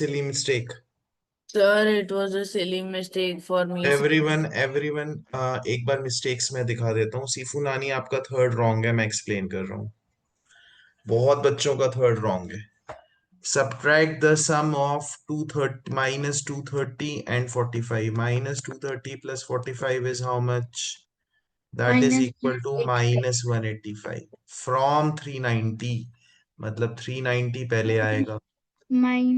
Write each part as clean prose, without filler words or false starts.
silly mistake. Sir, it was a silly mistake for me. Everyone एक बार mistakes में दिखा देता हूँ। सीफू नानी आपका थर्ड रॉन्ग है, मैं एक्सप्लेन कर रहा हूँ। बहुत बच्चों का थर्ड रॉन्ग है। Subtract the sum of 230 minus 230 and 45. Minus 230 plus 45 is how much? That is minus equal to minus 185 from 390. मतलब 390 पहले आएगा,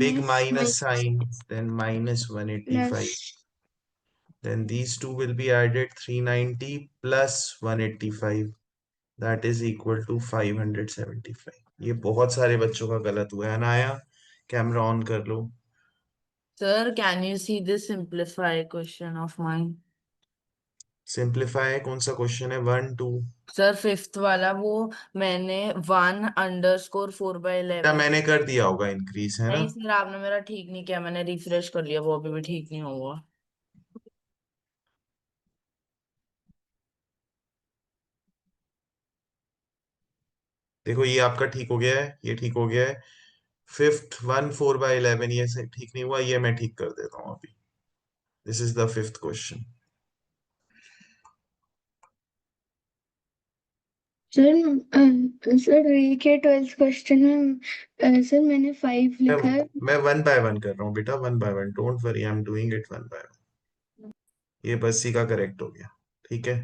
big minus minus sign, then minus 185. plus Then these two will be added, 390 plus 185. That is equal to 575. ये बहुत सारे बच्चों का गलत हुआ है। अनाया, कैमरा ऑन कर लो। Sir, can you see this simplify question of mine? Simplify कौन सा क्वेश्चन है? 1 2। सर फिफ्थ वाला वो मैंने 1_4/11। मैंने कर दिया होगा इंक्रीज, है ना? नहीं सर, आपने मेरा ठीक नहीं किया, मैंने रिफ्रेश कर लिया, वो अभी भी ठीक नहीं हुआ। देखो ये आपका ठीक हो गया है, ये ठीक हो गया है। फिफ्थ 1/4/11 ये से ठीक नहीं हुआ, ये मैं ठीक कर देता हूँ अभी। This is the fifth question. Sir री के 12th क्वेश्चन में सर मैंने 5 लिखा है। मैं 1 बाय 1 कर रहा हूँ बेटा, 1 by 1, don't worry, I am doing it 1 by 1। ये बस्सी का करेक्ट हो गया, ठीक है।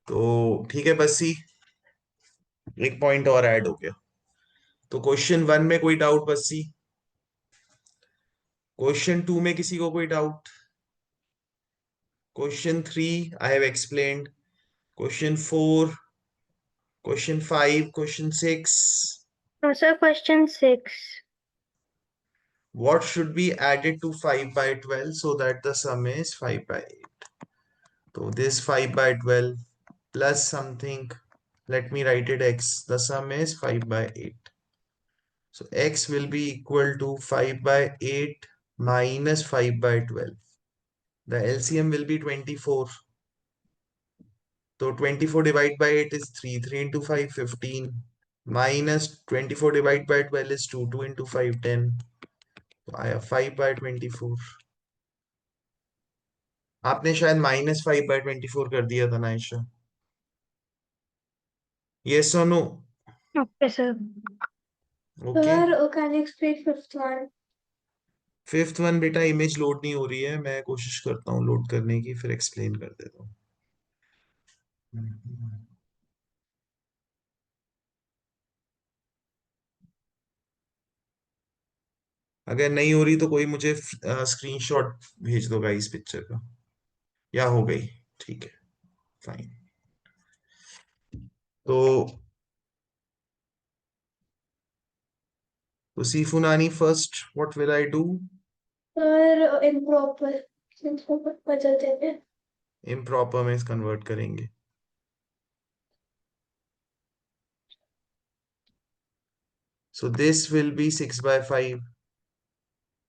तो ठीक है बस्सी, एक पॉइंट और ऐड हो गया। तो क्वेश्चन 1 में कोई डाउट बस्सी? क्वेश्चन 2 में किसी को कोई doubt? Question 3 I have explained. Question 4, question 5, question 6। Sir question 6 What should be added to 5/12 so that the sum is 5/8? So this 5/12 plus something, let me write it x. The sum is 5/8. So x will be equal to 5/8 minus 5/12. The LCM will be 24. So 24 divided by 8 is 3. 3 into 5, 15. Minus 24 divided by 12 is 2. 2 into 5, 10. So I have 5/24. आपने शायद -5/24 कर दिया था ना Ayesha? Yes और no? Okay sir. Okay. Can you explain fifth one? Fifth one बेटा image load नहीं हो रही है, मैं कोशिश करता हूँ लोड करने की, फिर एक्सप्लेन कर देता हूँ। अगर नहीं हो रही तो कोई मुझे स्क्रीनशॉट भेज दो गाइस पिक्चर का, या हो गई? ठीक है, फाइन। तो सीफुनानी first, what will I do? Sir improper बदल देंगे। इम्प्रॉपर में कन्वर्ट करेंगे। So this will be 6/5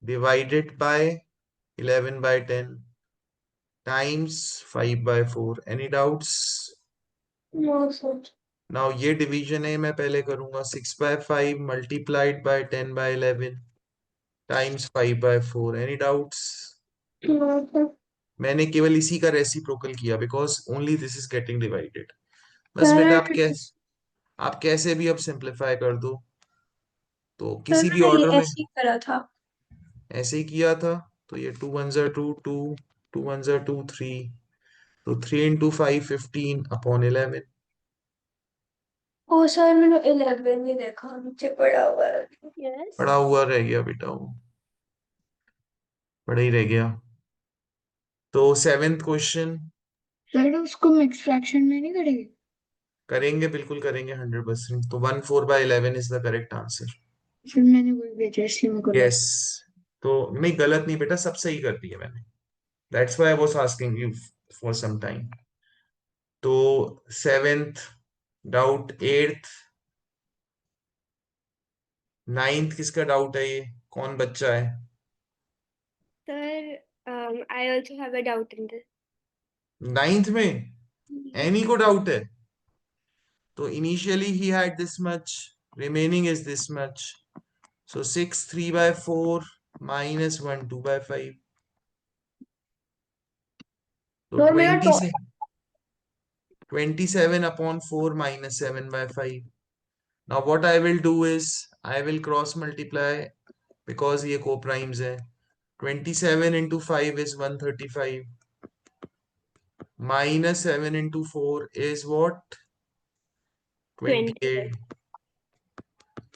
divided by 11/10 times 5/4. Any doubts? No sir. Now ये डिवीजन है, मैं पहले करूंगा 6/5 multiplied by 10/11 times 5/4. Any doubts? No sir. मैंने केवल इसी का रेसिप्रोकल किया because only this is getting divided. बस बेटा सर आप कैसे भी अब सिंप्लीफाई कर दो, तो किसी भी मैंने ये ऑर्डर में ऐसे ही करा था। ऐसे ही किया था। तो ये 2 1 2 2, 2 1 2 3, तो 3 into 5 15 upon 11। ओ सर मैंने 11 नहीं देखा, नीचे पड़ा हुआ है। यस पड़ा हुआ रह गया बेटा, वो पड़ा ही रह गया। तो सेवेंथ क्वेश्चन सर उसको मिक्स फ्रैक्शन में नहीं करेंगे? करेंगे, बिल्कुल करेंगे 100%। तो 1/4/11 इज द करेक्ट आंसर। फिर मैंने वही भेजा इसलिए मेरे को यस। तो नहीं, गलत नहीं बेटा, सब सही कर दिया मैंने। That's why I was asking you for some time. तो सेवेंथ डाउट, एट्थ, नाइन्थ किसका डाउट है? ये कौन बच्चा है? Sir, I also have a doubt in this. Ninth में एनी को डाउट है? तो initially he had this much, remaining is this much, so 6 3/4 minus 1 2/5। तो और मेरा 27/4 minus 7/5. Now what I will do is I will cross multiply because ये co-primes है. 27 into 5 is 135. Minus 7 into 4 is what? 28.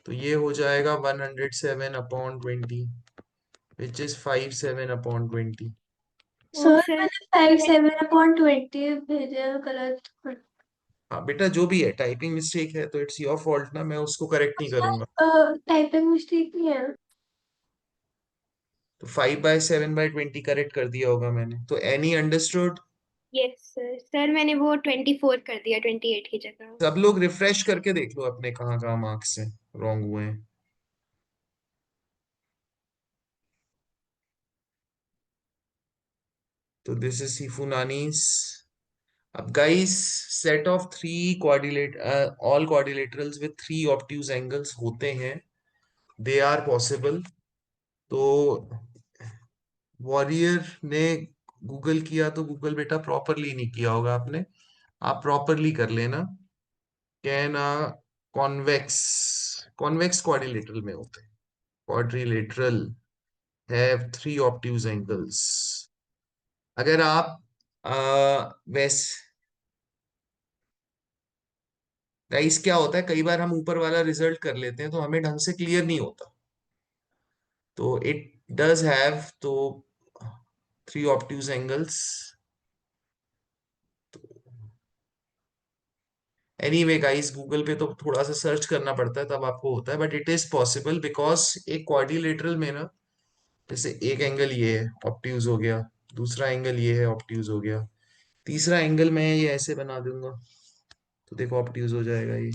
तो ये हो जाएगा 107/20 which is 57/20. सर मैंने 57/20 भेजा गलत। हाँ बेटा, जो भी है टाइपिंग मिस्टेक है तो इट्स योर फॉल्ट ना, मैं उसको करेक्ट नहीं करूंगा। टाइपिंग मिस्टेक नहीं है। तो 5/7/20 करेक्ट कर दिया होगा मैंने। तो any understood? Yes sir. Sir मैंने वो 24 कर दिया 28 की जगह। सब लोग रिफ्रेश करके देख लो अपने कहाँ कहाँ मार्क्स से रॉन्ग हुए हैं। तो दिस इज सीफूनानीस। अब guys, set of three coordinate all quadrilaterals with three obtuse angles होते हैं, दे आर पॉसिबल। तो वॉरियर ने गूगल किया तो गूगल बेटा प्रॉपरली नहीं किया होगा आपने, आप प्रॉपरली कर लेना। कैन कॉन्वेक्स कॉन्वेक्स क्वाड्रिलेटरल में होते हैं, quadrilateral have three obtuse angles. अगर आप वैस गाइस क्या होता है, कई बार हम ऊपर वाला रिजल्ट कर लेते हैं तो हमें ढंग से क्लियर नहीं होता। तो इट डज हैव तो three obtuse angles. Anyway guys, Google पे तो थोड़ा सा सर्च करना पड़ता है तब आपको होता है, but it is possible because एक क्वाड्रिलेटरल में ना, जैसे एक एंगल ये है ऑब्ट्यूज हो गया, दूसरा एंगल ये है ऑब्ट्यूज हो गया, तीसरा एंगल मैं ये ऐसे बना दूंगा तो देखो ऑब्ट्यूज हो जाएगा, ये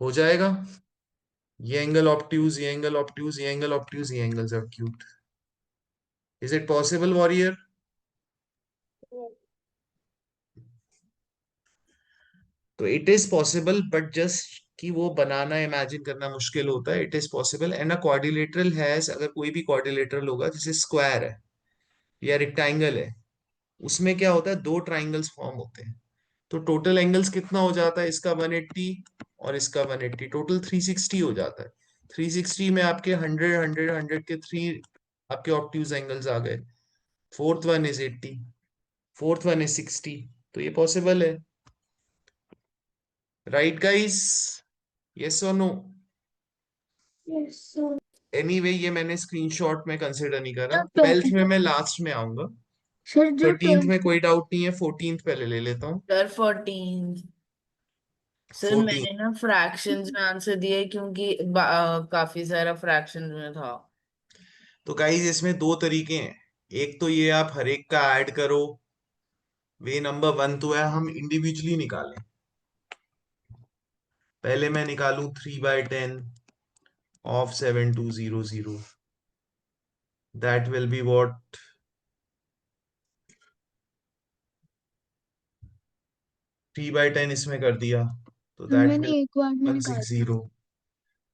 हो जाएगा। ये एंगल ऑब्ट्यूज, ये एंगल ऑब्ट्यूज, ये एंगल ऑब्ट्यूज, ये angles obtuse. Is it possible warrior? तो it is possible, but just कि वो बनाना इमेजिन करना मुश्किल होता है। It is possible and a quadrilateral has, अगर कोई भी क्वाड्रिलेटरल होगा जैसे स्क्वायर है या रेक्टेंगल है, उसमें क्या होता है, दो ट्राइंगल्स फॉर्म होते हैं। तो टोटल एंगल्स कितना हो जाता है, इसका 180 और इसका 180, टोटल 360 हो जाता है। 360 में आपके 100 100 100 के थ्री आपके ऑब्ट्यूज एंगल्स आ गए। Fourth one is 80, fourth one is 60। तो ये पॉसिबल है, राइट गाइस? यस और नो? Yes sir. एनीवे ये मैंने स्क्रीनशॉट में कंसिडर नहीं करा, जो 12th में मैं लास्ट में आऊंगा। सर जो 13th में कोई डाउट नहीं है, 14th पहले ले लेता हूँ। सर 14। सर 14। मैंने ना फ्रैक्शंस में आंसर दिए क्योंकि काफी सारा फ्रैक्शंस में था। तो गाइस इसमें दो तरीके हैं, एक तो ये आप हर एक का ऐड करो, वे नंबर वन तो है हम इंडिविजुअली निकालें। पहले मैं निकालू 3/10 of 7200, that will be what, 3/10 इसमें कर दिया तो that मैंने will एक बार में निकाला। 160।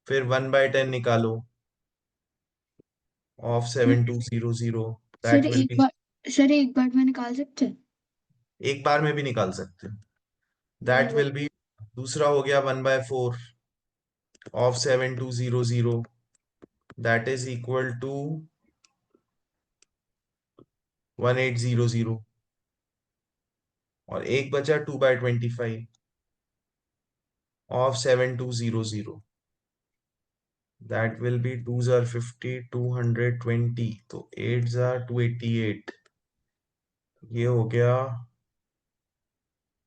फिर 1/10 निकालो of 7200, सर that will एक be, बार सर एक बार में निकाल सकते हैं। एक बार में भी निकाल सकते हो, that will be, दूसरा हो गया 1/4 of 7200, that is equal to 1800। और एक बचा 2/25 of 7200, that will be 2s are 50 220, तो 8s are 288, ये हो गया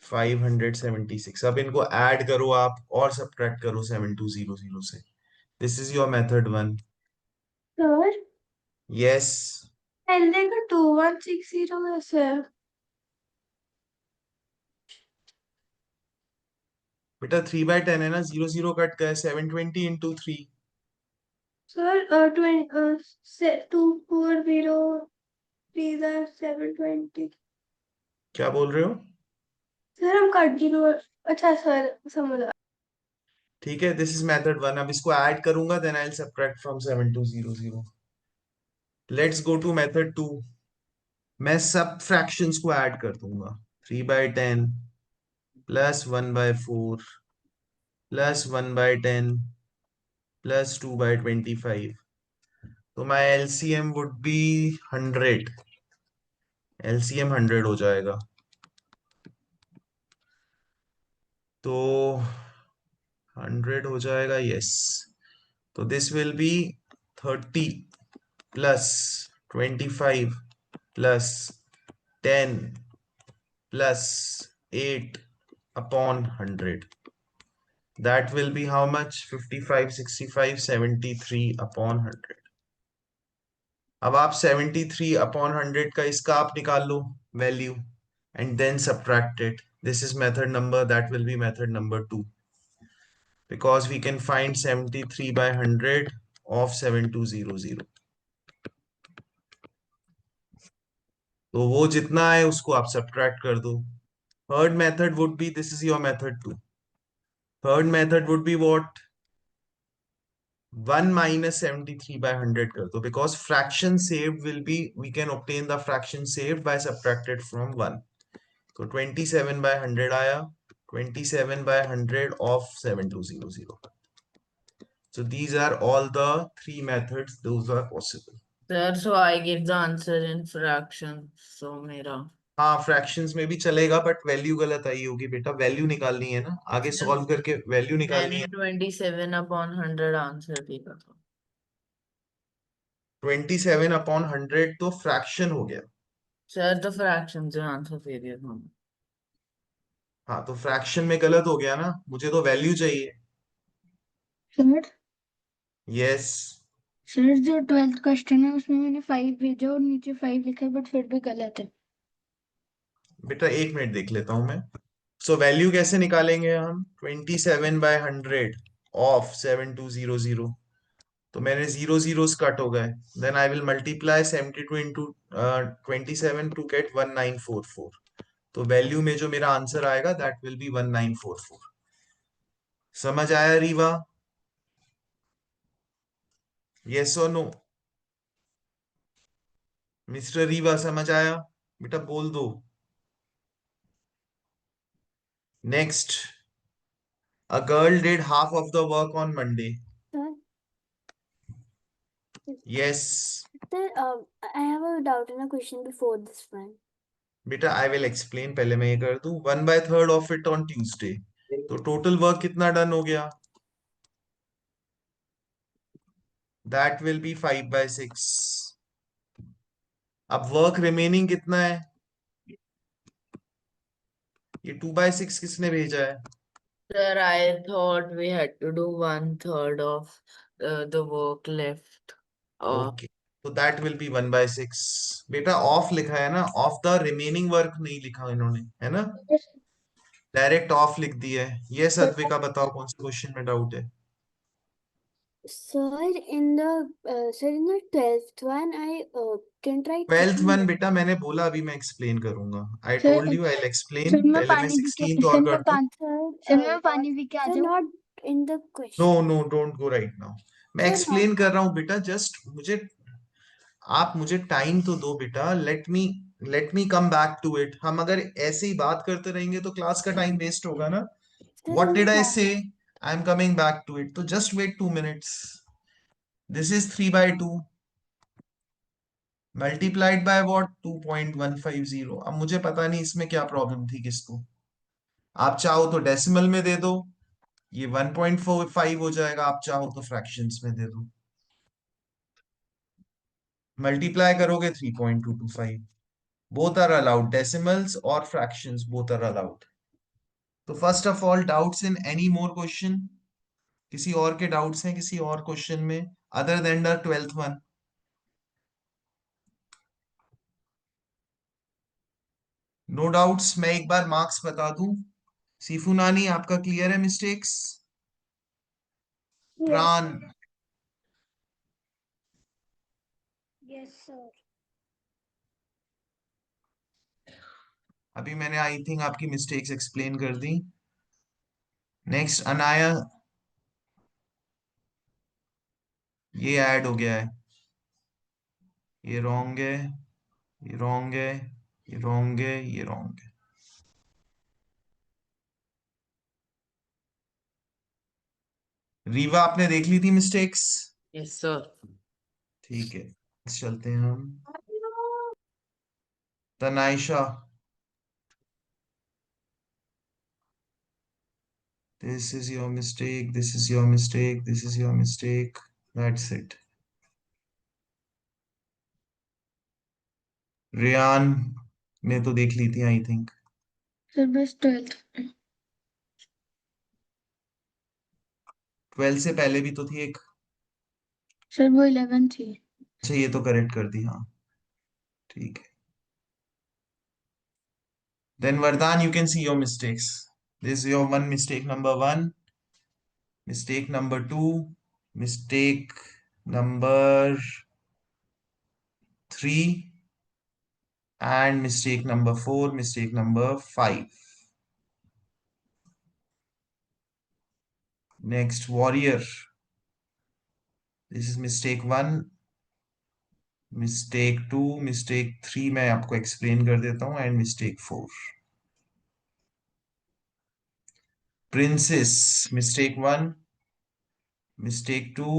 576। अब इनको ऐड करो आप और सब्ट्रैक्ट करो 7200 से। This is your method one. Sir yes पहले का 2160 है सर। बेटा 3/10 है ना, 00 कट गए, 720 इंटू 3। सर 2403 720। क्या बोल रहे हो? सर हम कंटिन्यू। अच्छा सर समझ। ठीक है, दिस इज मेथड 1. अब इसको ऐड करूंगा, then I will subtract from 7200. Let's go to method 2. मैं सब फ्रैक्शंस को ऐड कर दूंगा. 3/10 प्लस 1/4 प्लस 1/10 प्लस 2/25. तो माई एलसीएम वुड बी 100. एलसीएम 100 हो जाएगा. तो 100 हो जाएगा, यस. तो this will be 30 plus 25 plus 10 plus 8 upon 100. That will be how much? 55, 65, 73 upon 100. अब आप 73 upon 100 का इसका आप निकाल low value and then subtract it. This is method number, that will be method number 2, because we can find 73 by 100 of 7200. तो वो जितना है उसको आप subtract कर दो. Third method would be, this is your method 2. Third method would be what? 1 minus 73 by 100 कर दो, because fraction saved will be, we can obtain the fraction saved by subtracted from 1. तो 27 by 100 आया. 27 by 100 of 7200. So these are all the 3 methods, those are possible. Sir, so I give the answer in fraction. So मेरा हाँ, fractions में भी चलेगा, but value गलत आई होगी बेटा. वैल्यू निकालनी है ना, आगे Sir, सॉल्व करके वैल्यू निकालनी मैंने है. 27 upon 100 आंसर दिया था. 27 अपॉन 100 तो फ्रैक्शन हो गया. सर तो फ्रैक्शन से आंसर दे दिया था. हाँ, तो फ्रैक्शन में गलत हो गया ना, मुझे तो वैल्यू चाहिए. Sir yes. सर जो 12th क्वेश्चन है उसमें मैंने 5 भेजा और नीचे 5 लिखा है बट फिर भी गलत है. बेटा 1 मिनट देख लेता हूं मैं. सो वैल्यू कैसे निकालेंगे हम? 27 by 100 ऑफ 7200. तो मेरे जीरो जीरोस कट हो गए. Then I will multiply 72 into 27 to get 1944. तो वैल्यू में जो मेरा आंसर आएगा दैट विल बी 1944. समझ आया रीवा? यस और नो? मिस्टर रीवा समझ आया? बेटा बोल दो. Next. A girl did half of the work on Monday. Sir, Yes. sir, I have a doubt in a question before this one. बेटा आई विल एक्सप्लेन. पहले मैं ये कर दूं. 1/3 ऑफ इट ऑन ट्यूसडे. तो टोटल वर्क कितना done हो गया? That will be 5/6. अब वर्क रिमेनिंग कितना है? ये 2/6 किसने भेजा है? Sir, I thought we had to do 1/3 of the work left. Okay, तो दैट विल बी 1/6. बेटा ऑफ लिखा है ना, ऑफ द रिमेनिंग वर्क नहीं लिखा इन्होंने, है ना. डायरेक्ट ऑफ लिख दिया है. ये सद्विका बताओ कौन से क्वेश्चन में डाउट है? Sir, in the 12th one, I didn't write 12th question. One बेटा मैंने बोला अभी मैं एक्सप्लेन करूंगा. I sir told you I will explain. Sir मैं पहले मैं पानी पी के 16th सर और मैं कर दूं. पानी पी के आ Sir, जाऊं. not in the no question. No, don't go right now. मैं Sir, एक्सप्लेन कर रहा हूँ बेटा. जस्ट मुझे, आप मुझे टाइम तो दो बेटा. Let me come back to it. हम अगर ऐसे ही बात करते रहेंगे तो क्लास का टाइम वेस्ट होगा ना. sir, what in the did I class. से? I am coming back to it. तो just wait 2 minutes. This is 3/2 multiplied by what? 2.150. अब मुझे पता नहीं इसमें क्या प्रॉब्लम थी किसको. आप चाहो तो डेसिमल में दे दो, ये 1.45 हो जाएगा. आप चाहो तो फ्रैक्शंस में दे दो. मल्टीप्लाई करोगे 3.225. बोथ आर अलाउड, डेसिमल्स और फ्रैक्शंस बोथ आर अलाउड. तो first of all, doubts in any more question? किसी और के डाउट्स हैं किसी और क्वेश्चन में other than the 12th one? No doubts. मैं एक बार मार्क्स बता दूं. सीफू नानी आपका क्लियर है मिस्टेक्स? प्राण? Yes, sir. अभी मैंने आई थिंक आपकी मिस्टेक्स एक्सप्लेन कर दी. नेक्स्ट अनाया. ये ऐड हो गया है, ये रॉन्ग है, ये रॉन्ग है, ये रॉन्ग है, ये रॉन्ग है। रीवा आपने देख ली थी मिस्टेक्स? Yes, sir. ठीक है, चलते हैं हम। तनाइशा, this is your mistake, this is your mistake, this is your mistake, that's it. Rayan ने तो देख ली थी आई थिंक। सर बस 12th 12 से पहले भी तो थी एक। सर वो 11 थी। अच्छा, ये तो करेक्ट कर दी, हाँ ठीक है। Then Vardhan, you can see your mistakes. This is your one mistake number 1, mistake number 2, mistake number 3, and mistake number 4, mistake number 5. Next, Warrior. This is mistake 1, mistake 2, mistake 3 मैं आपको explain कर देता हूँ, and mistake 4. Princess, mistake 1, mistake 2.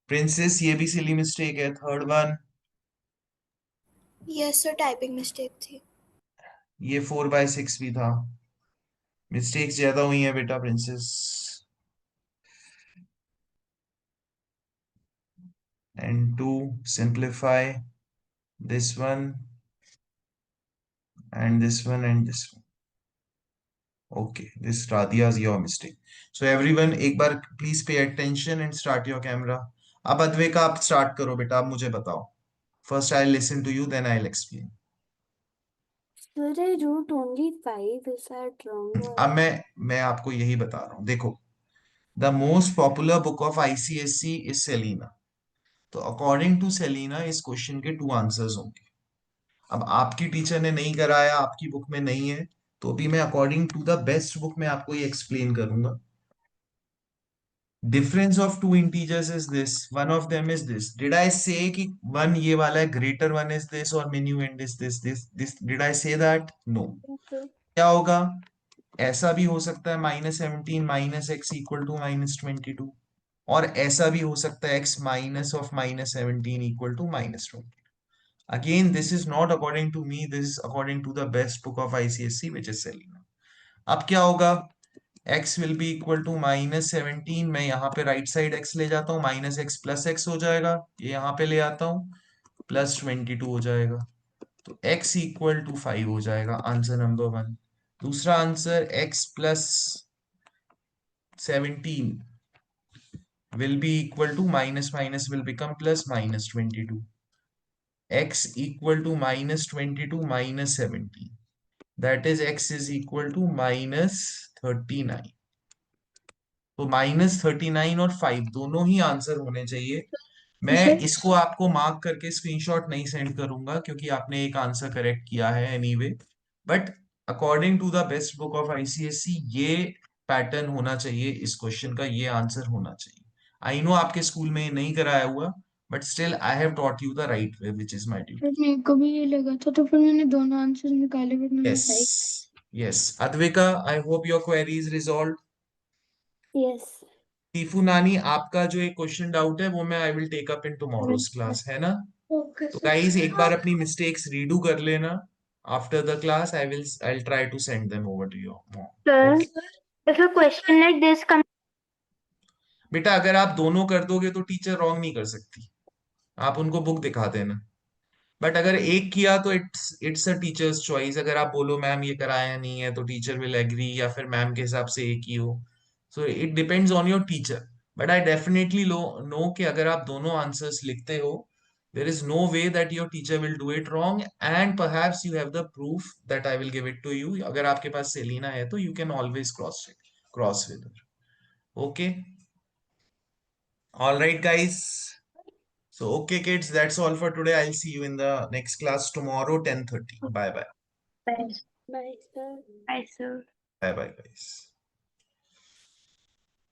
Princess, ये भी silly mistake है, third one. Yes sir typing mistake थी। ये 4/6 भी था। मिस्टेक्स ज्यादा हुई हैं बेटा princess. And to simplify this one and this one and this one. Okay, this Radhya is your mistake. So everyone, एक बार please pay attention and start your camera. अब अद्वैका आप start करो बेटा, आप मुझे बताओ। First I'll listen to you, then I'll explain. Sir, I wrote only 5. Is that wrong? अब मैं आपको यही बता रहा हूँ, देखो। The most popular book of ICSE is Selena. तो अकॉर्डिंग टू सेलिना इस क्वेश्चन के 2 आंसर्स होंगे। अब आपकी टीचर ने नहीं कराया, आपकी बुक में नहीं है, तो भी मैं according to the best book में आपको ये एक्सप्लेन करूंगा। Difference of two integers is this, one of them is this. Did I say कि वन ये वाला है, ग्रेटर वन इज दिस और minuend is this, did I say that? No. Okay. क्या होगा? ऐसा भी हो सकता है -17 माइनस एक्स इक्वल टू -22, और ऐसा भी हो सकता है x minus of -17 equal to -20। Again, this is not according to me, this is according to the best book of ICSE, which is Selena. अब क्या होगा? x will be equal to -17, मैं यहाँ पे राइट साइड x ले जाता हूँ, -x plus x हो जाएगा, ये यहाँ पे ले आता हूँ, +22 हो जाएगा, तो x इक्वल टू 5 हो जाएगा, आंसर नंबर 1। दूसरा answer, x plus 17 will be equal to minus will become plus -22. X equal to -22 minus 17. That is x is equal to -39. तो -39 और 5 दोनों ही आंसर होने चाहिए। मैं इसको आपको मार्क करके स्क्रीनशॉट नहीं सेंड करूंगा क्योंकि आपने एक आंसर करेक्ट किया है anyway, but according to the best book of ICSE ये पैटर्न होना चाहिए, इस क्वेश्चन का ये आंसर होना चाहिए। आई नो आपके स्कूल में नहीं कराया हुआ, but still I have taught you the right way, which is my duty. फिर मेरे को भी ये लगा था, तो फिर मैंने दोनों आंसर निकाले, बट मैंने यस सही। Yes Advika, I hope your query is resolve. Yes. टीफू नानी, आपका जो एक क्वेश्चन डाउट है वो मैं I will take up in tomorrow's class, है ना? ओके तो गाइस एक बार अपनी मिस्टेक्स रीडू कर लेना। After the class I try to send them over to your mom. Sir if a question like this comes बेटा अगर आप दोनों कर दोगे तो टीचर रॉन्ग नहीं कर सकती, आप उनको बुक दिखा देना। बट अगर एक किया तो इट्स अ टीचर्स चॉइस। अगर आप बोलो मैम ये कराया नहीं है, तो टीचर विल एग्री, या फिर मैम के हिसाब से एक ही हो। So it depends on your teacher, but I definitely know कि अगर आप दोनों आंसर्स लिखते हो, there is no way that your teacher will do it wrong, and perhaps you have the proof that I will give it to you. अगर आपके पास Selina है तो you can always cross with her. Okay, all right guys. So okay kids, that's all for today. I'll see you in the next class tomorrow 10:30. Bye bye. Bye, sir. I sir Bye bye guys.